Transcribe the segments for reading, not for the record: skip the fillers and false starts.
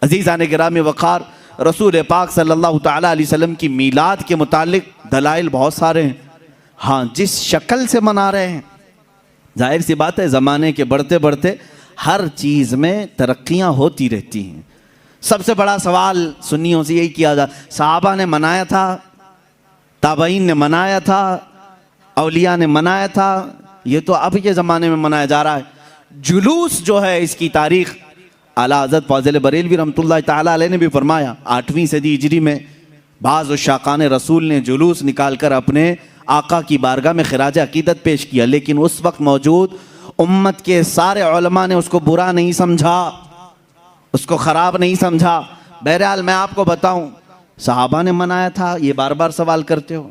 अज़ीज़ान गिरामी वक़ार, रसूल पाक सल्लल्लाहु ताला अलैहि वसल्लम की मीलाद के मुतालिक दलाइल बहुत सारे हैं। हाँ, जिस शक्ल से मना रहे हैं, जाहिर सी बात है ज़माने के बढ़ते बढ़ते हर चीज़ में तरक्कियाँ होती रहती हैं। सबसे बड़ा सवाल सुन्नियों से यही किया जा, सहाबा ने मनाया था, ताबईन ने मनाया था, औलिया ने मनाया था, ये तो अब के ज़माने में मनाया जा रहा है। जुलूस जो है इसकी तारीख़ आला हज़रत फ़ाज़िल बरेलवी रहमतुल्लाह ताला अलैह ने भी फरमाया। 8वीं सदी हिजरी में बाज़ उशाक़ान रसूल ने जुलूस निकाल कर अपने आका की बारगाह में खिराज अक़ीदत पेश किया, लेकिन उस वक्त मौजूद उम्मत के सारे उलमा ने उसको बुरा नहीं समझा, उसको ख़राब नहीं समझा। बहरहाल मैं आपको बताऊं, सहाबा ने मनाया था, ये बार बार सवाल करते हो।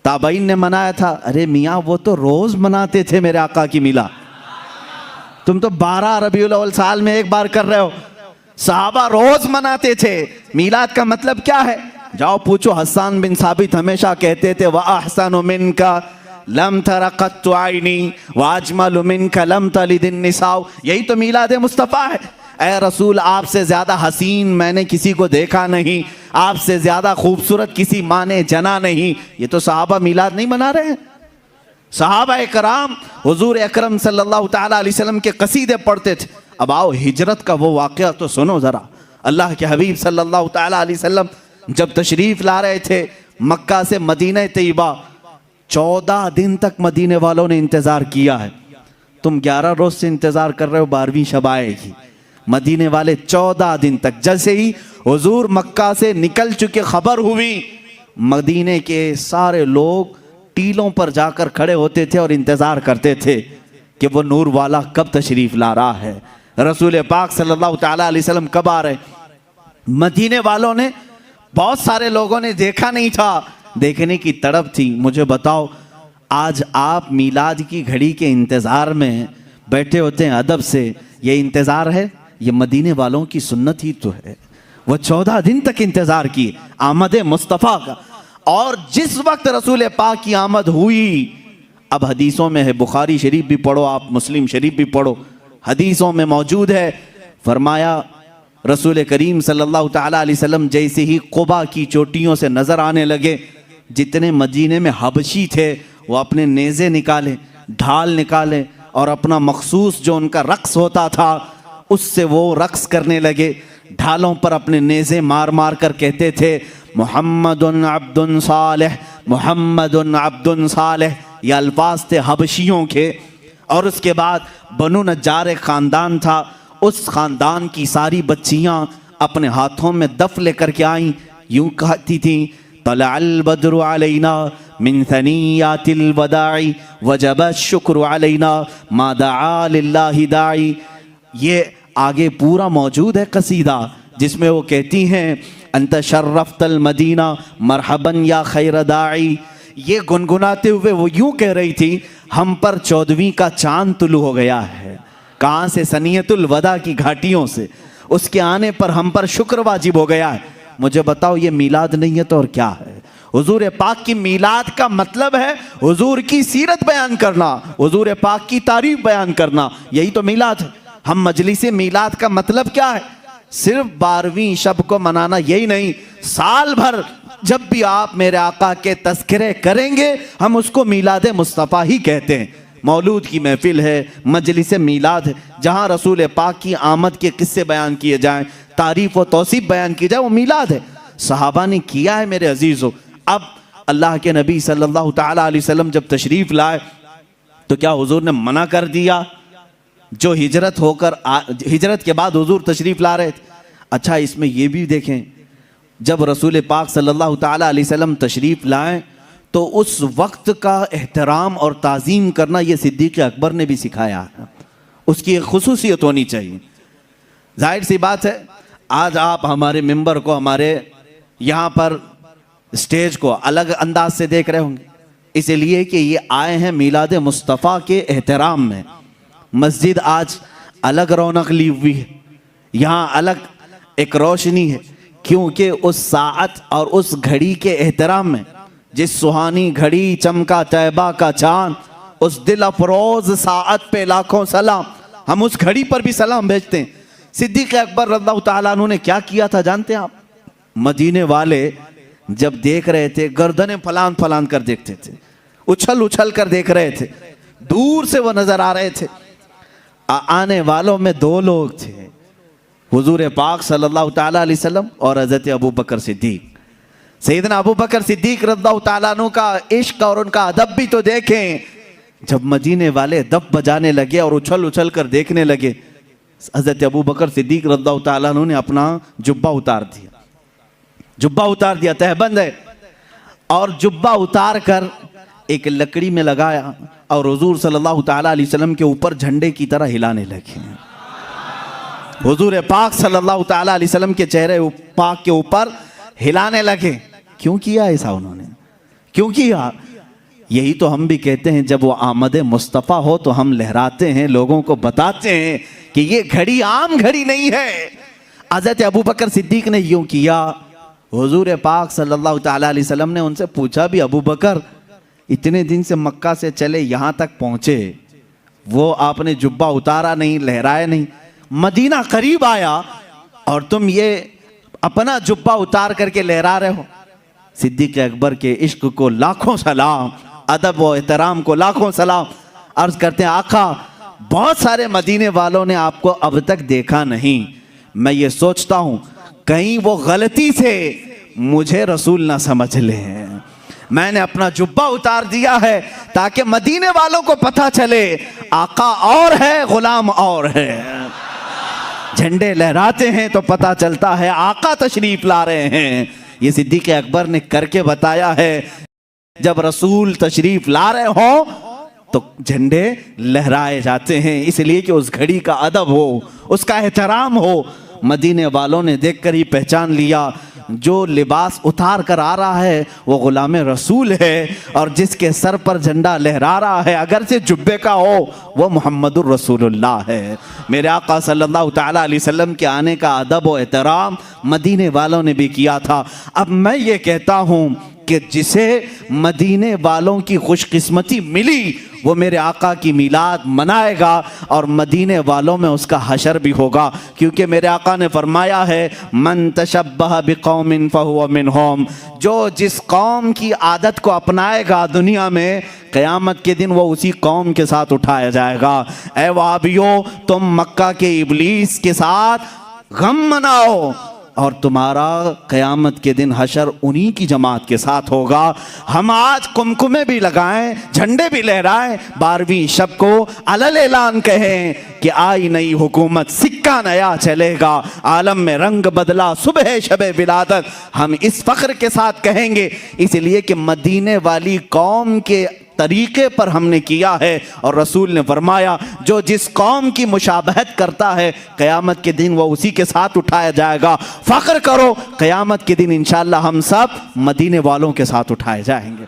ताबईन ने मनाया था, अरे मियाँ वो तो रोज़ मनाते थे मेरे आका की मिला, तुम तो 12 रबीउल अव्वल साल में एक बार कर रहे हो। सहाबा रोज़ मनाते थे। मीलाद का मतलब क्या है? जाओ पूछो, हसन बिन साबित हमेशा कहते थे, व अहसनु मिनका लम तरा कत्तु आइनी व अजमलु मिनका लम तलिदिन निसाउ। यही तो मीलाद मुस्तफ़ा है। ऐ रसूल, आपसे ज़्यादा हसीन मैंने किसी को देखा नहीं, आपसे ज़्यादा खूबसूरत किसी माँ ने जना नहीं। ये तो सहाबा मीलाद नहीं मना रहे हैं। सहाबा कराम हुजूर अकरम सल्लल्लाहु ताला अलैहि वसल्लम के कसीदे पढ़ते थे। अब आओ हिजरत का वो वाक़या तो सुनो ज़रा। अल्लाह के हबीब सल्लल्लाहु ताला अलैहि वसल्लम जब तशरीफ़ ला रहे थे मक्का से मदीना तैयबा, 14 दिन तक मदीने वालों ने इंतज़ार किया है। तुम 11 रोज़ से इंतज़ार कर रहे हो 12वीं शब आएगी। मदीने वाले 14 दिन तक, जैसे ही हुजूर मक्का से निकल चुके खबर हुई, मदीने के सारे लोग टीलों पर जाकर खड़े होते थे और इंतज़ार करते थे कि वो नूर वाला कब तशरीफ़ ला रहा है, रसूल पाक सल्लल्लाहु ताला अलैहि वसल्लम कब आ रहे। मदीने वालों ने, बहुत सारे लोगों ने देखा नहीं था, देखने की तड़प थी। मुझे बताओ, आज आप मीलाद की घड़ी के इंतज़ार में बैठे होते हैं अदब से, ये इंतज़ार है? ये मदीने वालों की सुन्नत ही तो है। वो 14 दिन तक इंतज़ार किए आमद मुस्तफ़ा का। और जिस वक्त रसूल पाक की आमद हुई, अब हदीसों में है, बुखारी शरीफ भी पढ़ो आप, मुस्लिम शरीफ भी पढ़ो, हदीसों में मौजूद है, फरमाया रसूल करीम सल्लल्लाहु ताला अलैहि वसल्लम जैसे ही क़ुबा की चोटियों से नज़र आने लगे, जितने मदीने में हबशी थे वो अपने नेज़े निकाले, ढाल निकाले और अपना मखसूस जो उनका रक्स होता था उससे वो रक्स करने लगे। ढालों पर अपने नेज़े मार मार कर कहते थे, मुहम्मदुन अब्दुन सालेह, मुहम्मदुन अब्दुन सालेह। ये अल्फाज थे हबशियों के। और उसके बाद बनु नज्जार एक ख़ानदान था, उस ख़ानदान की सारी बच्चियाँ अपने हाथों में दफ लेकर के आईं, यूँ कहती थी, तलअल बद्रु अलैना मिन सनियातिल वदाई वजब शुक्र अलैना मा दआ लिल्लाहि दाई। ये आगे पूरा मौजूद है कसीदा, जिसमें वो कहती हैं, अंत शर्रफ्तल मदीना मरहबन या खैर दाई। ये गुनगुनाते हुए वो यूँ कह रही थी, हम पर 14वीं का चांद तुलू हो गया है। कहाँ से? सनियतुल वदा की घाटियों से। उसके आने पर हम पर शुक्र वाजिब हो गया है। मुझे बताओ, ये मीलाद नहीं है तो और क्या है? हुजूर पाक की मीलाद का मतलब है हुजूर की सीरत बयान करना, हुजूर पाक की तारीफ बयान करना, यही तो मीलाद है। हम मजलिस मीलाद का मतलब क्या है? सिर्फ 12वीं शब को मनाना, यही नहीं, साल भर जब भी आप मेरे आका के तज़किरे करेंगे हम उसको मीलाद मुस्तफ़ा ही कहते हैं। मौलूद की महफिल है, मजलिस मीलाद है, जहाँ रसूल पाक की आमद के किस्से बयान किए जाएँ, तारीफ़ व तौसीफ़ बयान की जाए, वो मीलाद है। सहाबा ने किया है मेरे अजीज़ों। अब अल्लाह के नबी सल्लल्लाहु ताला अलैहि वसल्लम जब तशरीफ़ लाए तो क्या हुजूर ने मना कर दिया? जो हिजरत के बाद हुजूर तशरीफ़ ला रहे थे। अच्छा, इसमें ये भी देखें, जब रसूल पाक सल्लल्लाहु ताला अलैहि वसल्लम तशरीफ़ लाएं तो उस वक्त का एहतराम और ताज़ीम करना ये सिद्दीक़ अकबर ने भी सिखाया है। उसकी एक खुसूसियत होनी चाहिए। जाहिर सी बात है, आज आप हमारे मिंबर को, हमारे यहाँ पर स्टेज को अलग अंदाज से देख रहे होंगे, इसलिए कि ये आए हैं मीलाद मुस्तफ़ा के एहतराम में। मस्जिद आज अलग रौनक ली हुई है, यहाँ अलग एक रोशनी है, क्योंकि उस साअत और उस घड़ी के एहतराम में, जिस सुहानी घड़ी चमका तैबा का चांद, उस दिल अफरोज साअत पे लाखों सलाम। हम उस घड़ी पर भी सलाम भेजते हैं। सिद्दीक़ अकबर रज़ियल्लाहु ताला अन्हु ने क्या किया था जानते हैं आप? मदीने वाले जब देख रहे थे गर्दनें फलान फलान कर देखते थे, उछल उछल कर देख रहे थे, दूर से वो नजर आ रहे थे। आने वालों में दो लोग थे, हुजूर पाक सल्लल्लाहु ताला अलैहि वसल्लम और हज़रत अबू बकर सिद्दीक। सैयदना अबू बकर सिद्दीक रज़ियल्लाहु ताला अन्हु का इश्क और उनका अदब भी तो देखें। जब मदीने वाले दफ बजाने लगे और उछल उछल कर देखने लगे, हज़रत अबू बकर सिद्दीक रज़ियल्लाहु ताला अन्हु ने अपना जुब्बा उतार दिया, जुब्बा उतार दिया, तहबंद है, और जुब्बा उतार कर एक लकड़ी में लगाया और हुजूर सल्लल्लाहु ताला अलैहि वसल्लम के ऊपर झंडे की तरह हिलाने लगे। हुजूर पाक सल्लल्लाहु ताला अलैहि वसल्लम के चेहरे पाक के ऊपर हिलाने लगे। क्यों किया ऐसा उन्होंने? क्यों किया? यही तो हम भी कहते हैं, जब वो आमद मुस्तफ़ा हो तो हम लहराते हैं, लोगों को बताते हैं कि ये घड़ी आम घड़ी नहीं है। हज़रत अबू बकर सिद्दीक ने यूं किया। हुजूर पाक सल्लल्लाहु ताला अलैहि वसल्लम ने उनसे पूछा भी, अबू बकर इतने दिन से मक्का से चले यहाँ तक पहुँचे, वो आपने जुब्बा उतारा नहीं, लहराया नहीं, मदीना करीब आया और तुम ये अपना जुब्बा उतार करके लहरा रहे हो। सिद्दीक़ अकबर के इश्क को लाखों सलाम, अदब व एहतराम को लाखों सलाम। अर्ज करते हैं, आका बहुत सारे मदीने वालों ने आपको अब तक देखा नहीं, मैं ये सोचता हूँ कहीं वो गलती से मुझे रसूल ना समझ लें। मैंने अपना जुब्बा उतार दिया है ताकि मदीने वालों को पता चले आका और है, गुलाम और है। झंडे लहराते हैं तो पता चलता है आका तशरीफ ला रहे हैं। ये सिद्दीक़ अकबर ने करके बताया है। जब रसूल तशरीफ ला रहे हो तो झंडे लहराए जाते हैं, इसलिए कि उस घड़ी का अदब हो, उसका एहतराम हो। मदीने वालों ने देखकर ही पहचान लिया, जो लिबास उतार कर आ रहा है वो गुलाम रसूल है, और जिसके सर पर झंडा लहरा रहा है अगर से जुब्बे का हो वो मुहम्मदुर रसूलुल्लाह है। मेरे आका सल्लल्लाहु ताला अलैहि वसल्लम के आने का अदब और एहतराम मदीने वालों ने भी किया था। अब मैं ये कहता हूँ कि जिसे मदीने वालों की खुशकिस्मती मिली वो मेरे आका की मिलाद मनाएगा और मदीने वालों में उसका हशर भी होगा, क्योंकि मेरे आका ने फरमाया है, मन तशब्बह बिकौमिन फहुव मिनहुम, जो जिस कौम की आदत को अपनाएगा दुनिया में, क़यामत के दिन वो उसी कौम के साथ उठाया जाएगा। ऐ वहाबियो, तुम मक्का के इब्लीस के साथ गम मनाओ और तुम्हारा क़यामत के दिन हशर उन्हीं की जमात के साथ होगा। हम आज कुमकुमे भी लगाएं, झंडे भी लहराएं, 12वीं शब को अलल ऐलान कहें कि आई नई हुकूमत, सिक्का नया चलेगा, आलम में रंग बदला सुबह शबे विलादत। हम इस फ़ख्र के साथ कहेंगे, इसलिए कि मदीने वाली कौम के तरीके पर हमने किया है, और रसूल ने फरमाया जो जिस कौम की मुशाबहत करता है क़यामत के दिन वो उसी के साथ उठाया जाएगा। फ़ख्र करो, क़यामत के दिन इंशाअल्लाह हम सब मदीने वालों के साथ उठाए जाएंगे।